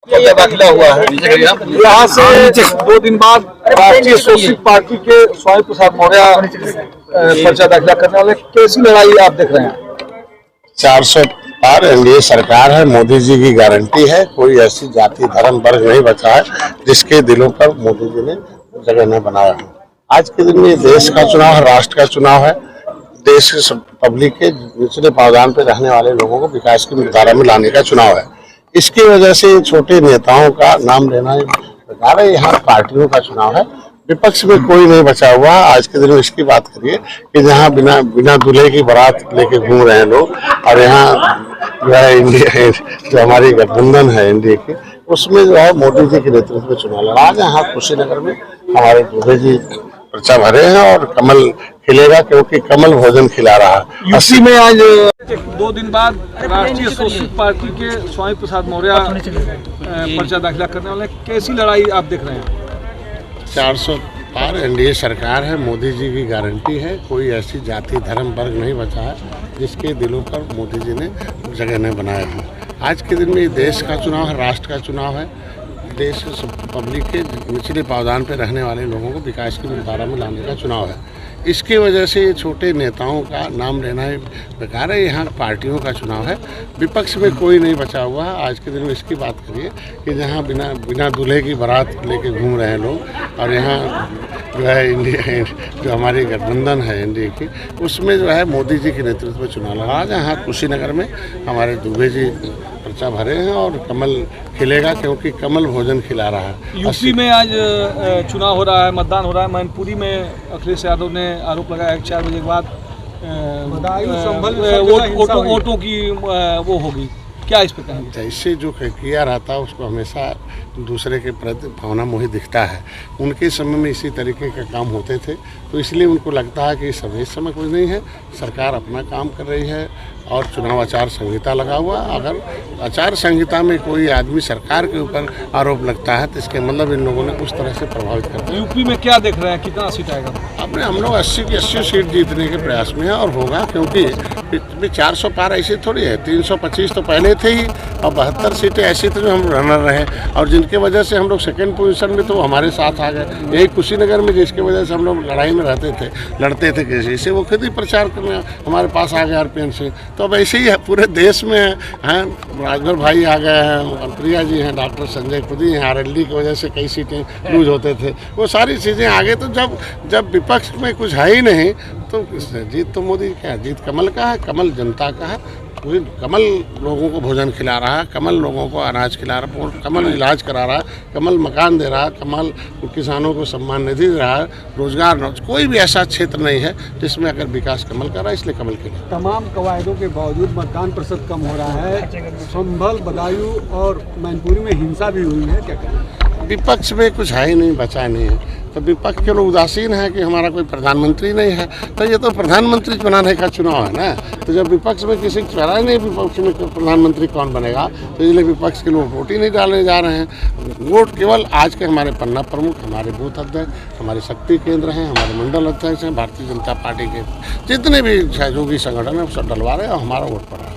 दाखिला हुआ है यहाँ से 2 दिन बाद राष्ट्रीय सोशलिस्ट पार्टी के स्वामी प्रसाद मौर्य पर्चा दाखिला करने वाले। कैसी लड़ाई आप देख रहे हैं? 400 पार एनडीए सरकार है, मोदी जी की गारंटी है। कोई ऐसी जाति धर्म वर्ग नहीं बचा है जिसके दिलों पर मोदी जी ने जगह नहीं बनाया है। आज के दिन में देश का चुनाव है, राष्ट्र का चुनाव है। देश के पब्लिक के निचले पावदान पे रहने वाले लोगों को विकास की मुख्यधारा में लाने का चुनाव है। इसकी वजह से छोटे नेताओं का नाम लेना बेकार है। यहाँ पार्टियों का चुनाव है, विपक्ष में कोई नहीं बचा हुआ। आज के दिन में इसकी बात करिए कि जहाँ बिना दूल्हे की बारात लेके घूम रहे हैं लोग, और यहाँ जो है इंडिया जो हमारी गठबंधन है एनडीए की, उसमें जो है मोदी जी के नेतृत्व में चुनाव लड़ा। आज यहाँ कुशीनगर में हमारे दूल्हे जी पर्चा भरे हैं और कमल खिलेगा, क्योंकि कमल भोजन खिला रहा है। यूपी में आज 2 दिन बाद राष्ट्रीय सोशलिस्ट पार्टी के स्वामी प्रसाद मौर्य पर्चा दाखिला करने वाले। कैसी लड़ाई आप देख रहे हैं? 400 पार एनडीए सरकार है, मोदी जी की गारंटी है। कोई ऐसी जाति धर्म वर्ग नहीं बचा है जिसके दिलों पर मोदी जी ने जगह नहीं बनाया है। आज के दिन में देश का चुनाव है, राष्ट्र का चुनाव है। देश के पब्लिक के निचले पावदान पर रहने वाले लोगों को विकास की मुख्यधारा में लाने का चुनाव है। इसकी वजह से छोटे नेताओं का नाम लेना बेकार है। यहाँ पार्टियों का चुनाव है, विपक्ष में कोई नहीं बचा हुआ है। आज के दिन में इसकी बात करिए कि जहाँ बिना दूल्हे की बारात लेके घूम रहे हैं लोग, और यहाँ जो है इंडिया जो हमारी गठबंधन है एनडीए की, उसमें जो है मोदी जी के नेतृत्व में चुनाव लड़ा। आज यहाँ कुशीनगर में हमारे दूल्हे जी पर्चा भरे हैं और कमल खिलेगा, क्योंकि कमल भोजन खिला रहा है। यूपी में आज चुनाव हो रहा है, मतदान हो रहा है। मैनपुरी में अखिलेश यादव ने आरोप लगाया कि 4 बजे के बाद वोटों की वो होगी। क्या इस पर कहेंगे? इससे जो किया रहता है उसको हमेशा दूसरे के प्रति भावना मोहित दिखता है। उनके समय में इसी तरीके के काम होते थे, तो इसलिए उनको लगता है कि इस समय कुछ नहीं है, सरकार अपना काम कर रही है और चुनाव आचार संहिता लगा हुआ। अगर आचार संहिता में कोई आदमी सरकार के ऊपर आरोप लगता है तो इसके मतलब इन लोगों ने उस तरह से प्रभावित करते हैं। यूपी में क्या देख रहे हैं, कितना सीट आएगा? अपने हम लोग 80 की 80 सीट जीतने के प्रयास में है, और होगा, क्योंकि 400 पार ऐसी थोड़ी है। 325 तो पहले थे ही, और 72 सीटें ऐसी थी जो हम रनर रहे, और जिनके वजह से हम लोग सेकेंड पोजीशन में तो हमारे साथ आ गए। यही कुशीनगर में जिसकी वजह से हम लोग लड़ाई में लड़ते थे किसी से, वो खुद ही प्रचार करने हमारे पास आ गए आरपीएन से। तो अब ऐसे ही है, पूरे देश में हैं। राजभर भाई आ गए हैं, प्रिया जी हैं, डॉक्टर संजय खुद ही हैं। आरएलडी की वजह से कई सीटें लूज होते थे, वो सारी चीज़ें आगे। तो जब विपक्ष में कुछ है ही नहीं तो जीत तो मोदी क्या, जीत कमल का है, कमल जनता का है। कमल लोगों को भोजन खिला रहा है, कमल लोगों को अनाज खिला रहा है, कमल इलाज करा रहा है, कमल मकान दे रहा है, कमल किसानों को सम्मान निधि दे रहा है, रोजगार। कोई भी ऐसा क्षेत्र नहीं है जिसमें अगर विकास कमल कर रहा है, इसलिए कमल के लिए। तमाम कवायदों के बावजूद मतदान प्रतिशत कम हो रहा है। संभल, बदायूं और मैनपुरी में हिंसा भी हुई है, क्या करें? विपक्ष में कुछ है ही नहीं, बचा नहीं है। तो विपक्ष के लोग उदासीन है कि हमारा कोई प्रधानमंत्री नहीं है, तो ये तो प्रधानमंत्री बनाने का चुनाव है ना। तो जब विपक्ष में किसी को चुना नहीं, विपक्ष में प्रधानमंत्री कौन बनेगा, तो इसलिए विपक्ष के लोग वोट ही नहीं डालने जा रहे हैं। वोट केवल आज के हमारे पन्ना प्रमुख, हमारे बूथ अध्यक्ष, हमारे शक्ति केंद्र हैं, हमारे मंडल अध्यक्ष हैं, भारतीय जनता पार्टी के जितने भी सहयोगी संगठन है सब डलवा रहे हैं, और हमारा वोट पड़ा है।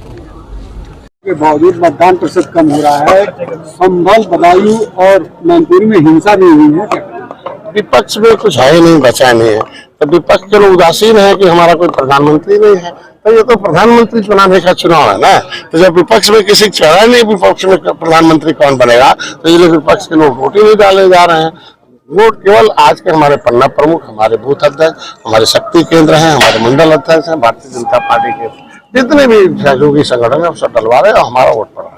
के बावजूद मतदान प्रतिशत कम हो रहा है। संभल, बदायूं और मैनपुरी में हिंसा भी हुई है, क्या करें? विपक्ष में कुछ है ही नहीं, बचा नहीं है। तो विपक्ष के लोग उदासीन है कि हमारा कोई प्रधानमंत्री नहीं है, तो ये तो प्रधानमंत्री बनाने का चुनाव है ना। तो जब विपक्ष में किसी चढ़ा नहीं, विपक्ष में प्रधानमंत्री कौन बनेगा, तो इसलिए विपक्ष के लोग वोट ही नहीं डालने जा रहे हैं। वोट केवल आज के हमारे पन्ना प्रमुख, हमारे बूथ अध्यक्ष, हमारे शक्ति केंद्र हैं, हमारे मंडल अध्यक्ष हैं, भारतीय जनता पार्टी के जितने भी सहयोगी संगठन है सब डलवा रहे हैं, और हमारा वोट पड़ा है।